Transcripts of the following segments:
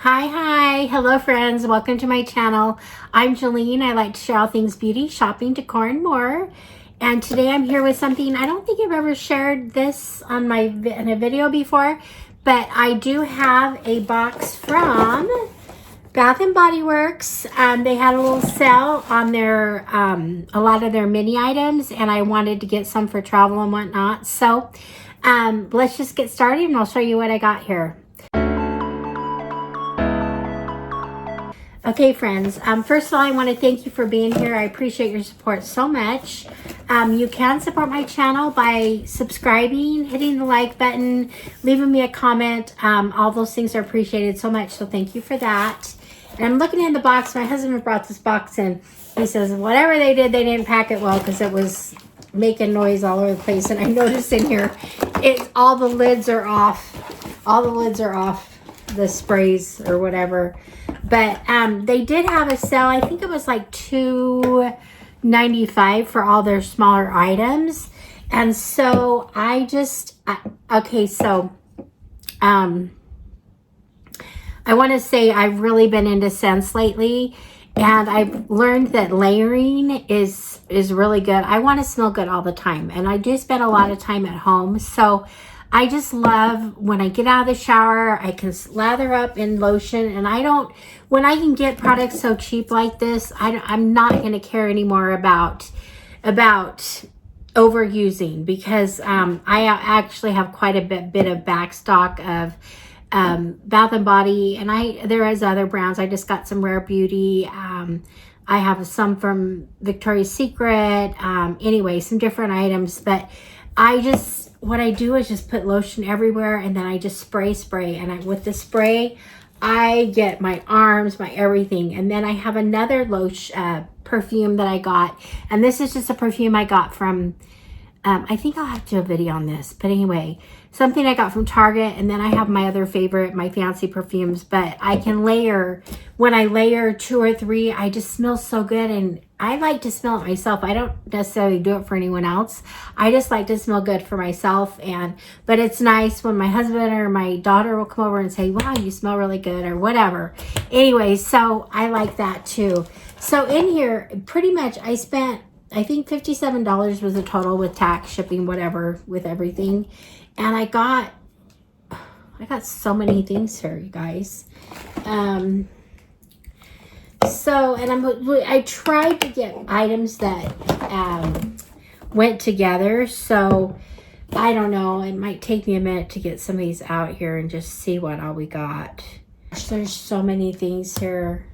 Hi, hello friends, welcome to my channel. I'm Jolene. I like to share all things beauty, shopping, decor, and more. And today I'm here with something, I don't think I've ever shared this on in a video before, but I do have a box from Bath & Body Works. They had a little sale on their, a lot of their mini items, and I wanted to get some for travel and whatnot. So let's just get started and I'll show you what I got here. Okay, friends, first of all, I want to thank you for being here. I appreciate your support so much. You can support my channel by subscribing, hitting the like button, leaving me a comment. All those things are appreciated so much, so thank you for that. And I'm looking in the box. My husband brought this box in. He says, whatever they did, they didn't pack it well because it was making noise all over the place. And I noticed in here, all the lids are off. All the lids are off the sprays or whatever. But they did have a sale. I think it was like $2.95 for all their smaller items. And so I want to say I've really been into scents lately, and I've learned that layering is really good. I want to smell good all the time, and I do spend a lot of time at home. So I just love when I get out of the shower, I can lather up in lotion, and when I can get products so cheap like this, I'm not going to care anymore about overusing, because I actually have quite a bit of back stock of Bath & Body, and there is other brands. I just got some Rare Beauty. I have some from Victoria's Secret. Anyway, some different items, but what I do is just put lotion everywhere, and then I just spray. And with the spray, I get my arms, my everything. And then I have another perfume that I got. And this is just a perfume I got from, I think I'll have to do a video on this. But anyway, something I got from Target. And then I have my other favorite, my fancy perfumes. But I can layer, when I layer 2 or 3, I just smell so good. And I like to smell it myself. I don't necessarily do it for anyone else. I just like to smell good for myself. But it's nice when my husband or my daughter will come over and say, wow, you smell really good, or whatever. Anyway, so I like that too. So in here, pretty much I spent, I think $57 was the total with tax, shipping, whatever, with everything. And I got so many things here, you guys. I tried to get items that went together. So I don't know. It might take me a minute to get some of these out here and just see what all we got. There's so many things here.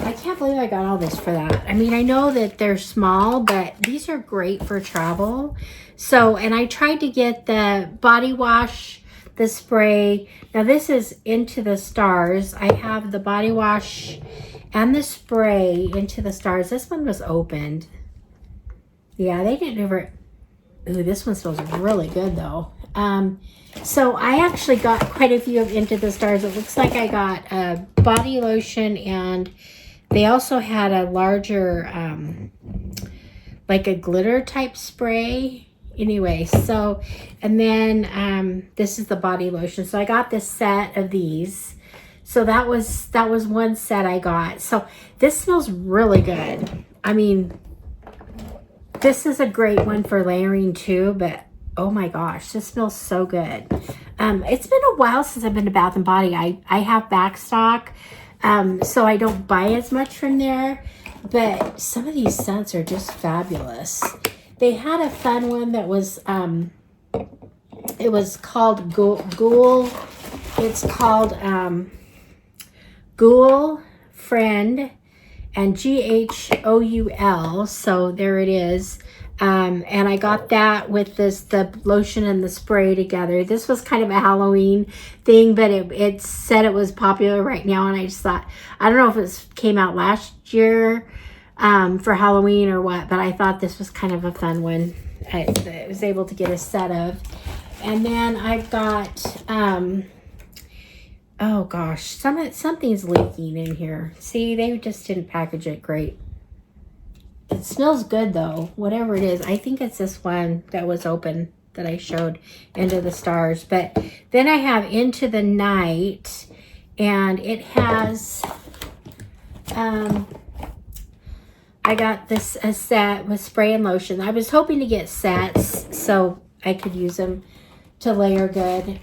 I can't believe I got all this for that. I mean, I know that they're small, but these are great for travel. So, and I tried to get the body wash, the spray. Now this is Into the Stars. I have the body wash and the spray Into the Stars. This one was opened. Yeah, they didn't ever. Ooh, this one smells really good though. So I actually got quite a few of Into the Stars. It looks like I got a body lotion, and they also had a larger, like a glitter type spray. Anyway, so, and then this is the body lotion. So I got this set of these. So that was one set I got. So this smells really good. I mean, this is a great one for layering too, but oh my gosh, this smells so good. It's been a while since I've been to Bath & Body. I have back stock, so I don't buy as much from there, but some of these scents are just fabulous. They had a fun one that was, it was called Ghoul. It's called Ghoul Friend, and GHOUL. So there it is. And I got that with the lotion and the spray together. This was kind of a Halloween thing, but it said it was popular right now. And I just thought, I don't know if it came out last year for Halloween or what, but I thought this was kind of a fun one. I was able to get a set of. And then I've got, oh gosh, something's leaking in here. See, they just didn't package it great. It smells good though, whatever it is. I think it's this one that was open that I showed, Into the Stars. But then I have Into the Night, And it has, I got this a set with spray and lotion. I was hoping to get sets so I could use them to layer good.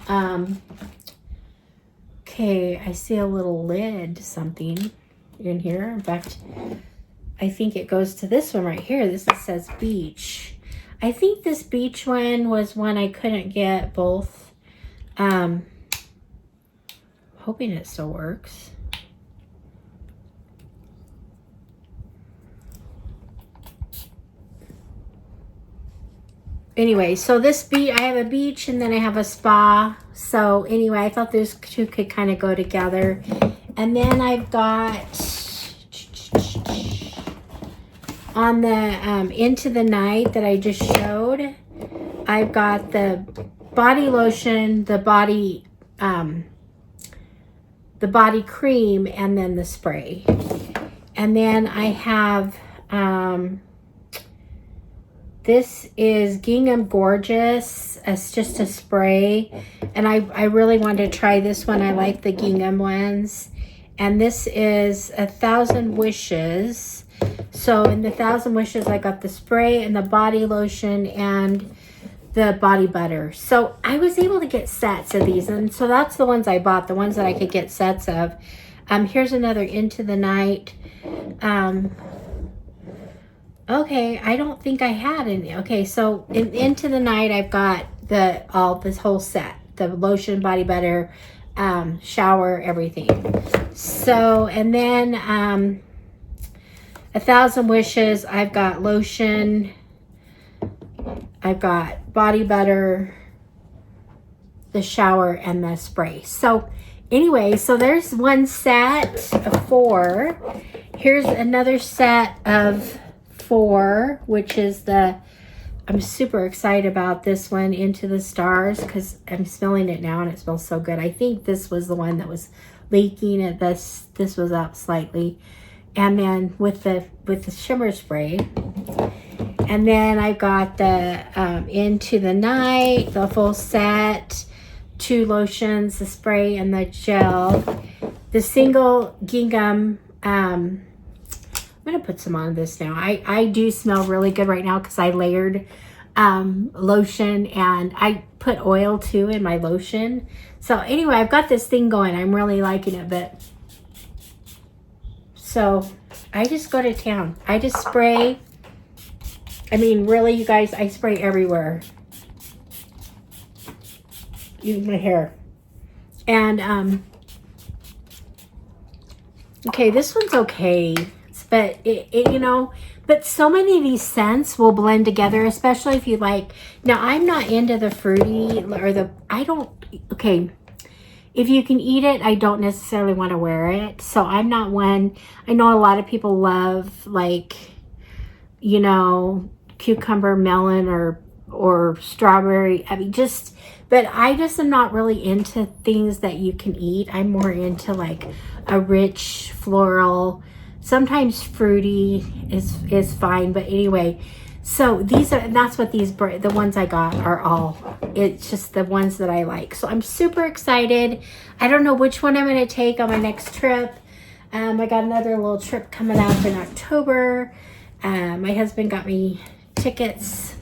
Okay, I see a little lid something in here. In fact, I think it goes to this one right here. This says beach. I think this beach one was one I couldn't get both. Hoping it still works. Anyway, so this beach, I have a beach and then I have a spa. So anyway, I thought those two could kind of go together. And then I've got on the Into the Night that I just showed, I've got the body lotion, the body cream, and then the spray. And then I have this is Gingham Gorgeous. It's just a spray. And I really wanted to try this one. I like the gingham ones. And this is 1,000 Wishes. So in the 1,000 Wishes, I got the spray and the body lotion and the body butter. So I was able to get sets of these. And so that's the ones I bought, the ones that I could get sets of. Here's another Into the Night. Okay, I don't think I had any. Okay, so Into the Night, I've got this whole set. The lotion, body butter, shower, everything. So, and then 1,000 Wishes, I've got lotion, I've got body butter, the shower, and the spray. So anyway, so there's one set of 4. Here's another set of 4, which is I'm super excited about this one, Into the Stars, because I'm smelling it now and it smells so good. I think this was the one that was leaking, and this was up slightly. And then with the shimmer spray. And then I've got the Into the Night, the full set, 2 lotions, the spray and the gel. The single gingham, I'm going to put some on this now. I do smell really good right now because I layered lotion and I put oil too in my lotion. So anyway, I've got this thing going. I'm really liking it, but so I just go to town. I just spray. I mean, really, you guys, I spray everywhere. Even my hair. And, okay, this one's okay. But, you know, but so many of these scents will blend together, especially if you like. Now, I'm not into the fruity or okay. If you can eat it, I don't necessarily want to wear it. So I'm not one. I know a lot of people love, like, you know, cucumber, melon, or strawberry. I mean, but I just am not really into things that you can eat. I'm more into like a rich floral, sometimes fruity is fine. But anyway, so that's what the ones I got are all. It's just the ones that I like. So I'm super excited. I don't know which one I'm going to take on my next trip. I got another little trip coming up in October. My husband got me tickets,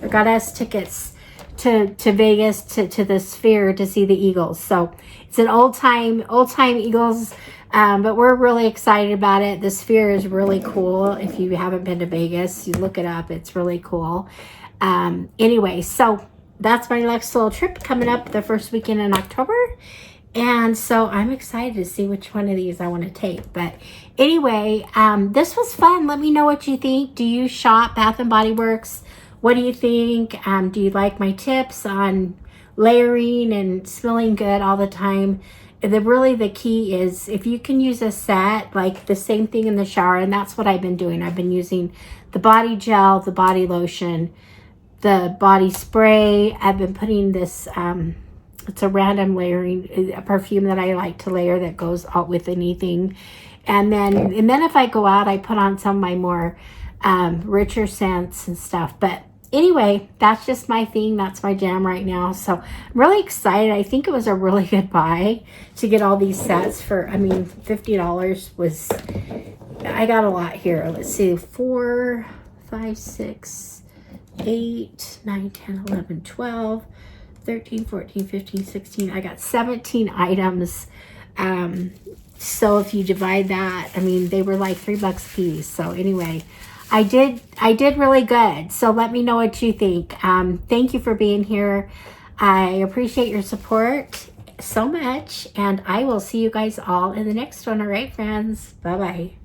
or got us tickets to Vegas, to the Sphere to see the Eagles. So it's an old time Eagles, but we're really excited about it. The Sphere is really cool. If you haven't been to Vegas, you look it up. It's really cool. Anyway, so that's my next little trip coming up the first weekend in October. And so I'm excited to see which one of these I want to take. But anyway, this was fun. Let me know what you think. Do you shop Bath & Body Works? What do you think? Do you like my tips on layering and smelling good all the time? The key is if you can use a set, like the same thing in the shower, and that's what I've been doing. I've been using the body gel, the body lotion, the body spray. I've been putting this, it's a random layering, a perfume that I like to layer that goes out with anything. And then if I go out, I put on some of my more richer scents and stuff. But anyway, that's just my thing. That's my jam right now. So I'm really excited. I think it was a really good buy to get all these sets for, I mean, $50 was, I got a lot here. Let's see, 4, 5, 6, 8, 9, 10, 11, 12, 13, 14, 15, 16. I got 17 items. So if you divide that, I mean, they were like $3 a piece. So anyway, I did really good. So let me know what you think. Thank you for being here. I appreciate your support so much, and I will see you guys all in the next one. All right, friends. Bye-bye.